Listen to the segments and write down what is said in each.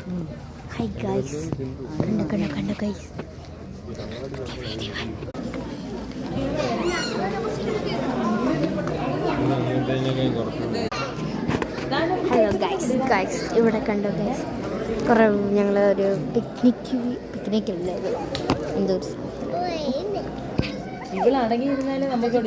Hi guys, kanda guys. Hello guys, ഇവിടെ കണ്ടോ guys, കുറേ ഞങ്ങളൊരു പിക്നിക് ഉള്ളത് എന്തോ ഇവളടങ്ങിയിരുന്നാലും നമുക്ക്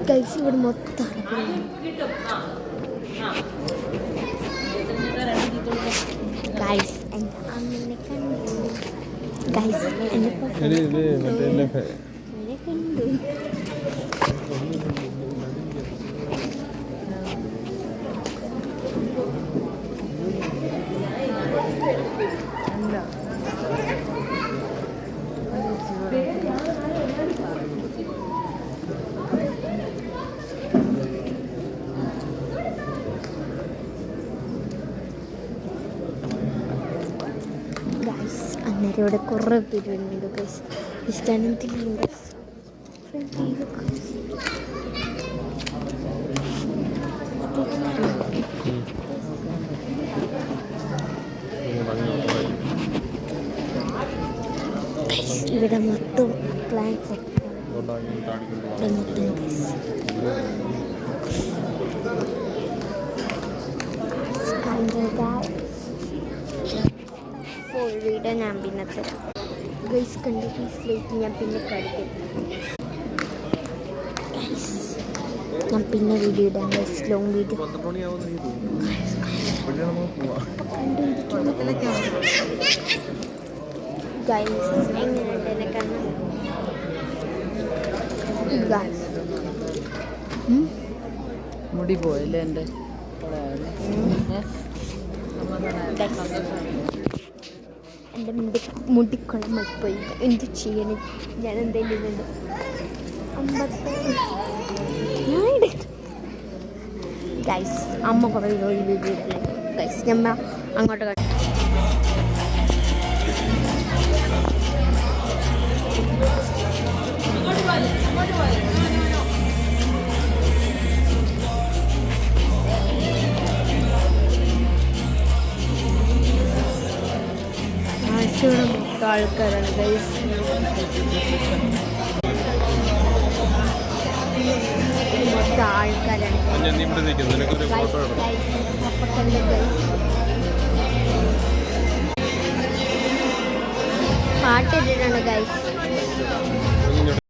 ഗൈസ് ഇവിടെ മൊത്തം ഗൈസ് അങ്ങനെ കണ്ടു ഗൈസ് എന്നെ കണ്ടു. അന്നേരം ഇവിടെ കുറേ പേര് വരുന്നുണ്ട് ഗൈസ്. ഇഷ്ടാനത്തിലുണ്ട് ഇവിടെ മൊത്തം പ്ലാൻ സെറ്റ് വീഡിയോ ഞാൻ പിന്നെ തരാം ഗൈസ്. കണ്ട് ഗൈസിലേക്ക് ഞാൻ പിന്നെ കളിക്കും. ഞാൻ പിന്നെ വീഡിയോ ഇടാം ഗൈസ്, ലോങ് വീഡിയോ. ഗൈസ് എങ്ങനെയുണ്ട് എന്നെ കാണാൻ ഗൈസ്? മുടി പോയല്ലേ എൻ്റെ എൻ്റെ മുടിക്കുളമായി പോയി. എന്ത് ചെയ്യണം? ഞാൻ എന്തെങ്കിലും ഉണ്ട് ഗൈസ്. അമ്മ കുറേ വീഡിയോ ഇടല്ലേ ഗൈസ്. ഞമ്മ അങ്ങോട്ട് ഇവിടെ മൊത്തം ആൾക്കാരാണ് ഗൈസ്. മൊത്തം ആൾക്കാരാണ് പാട്ടിട്ടിട്ടുണ്ട് ഗൈസ്.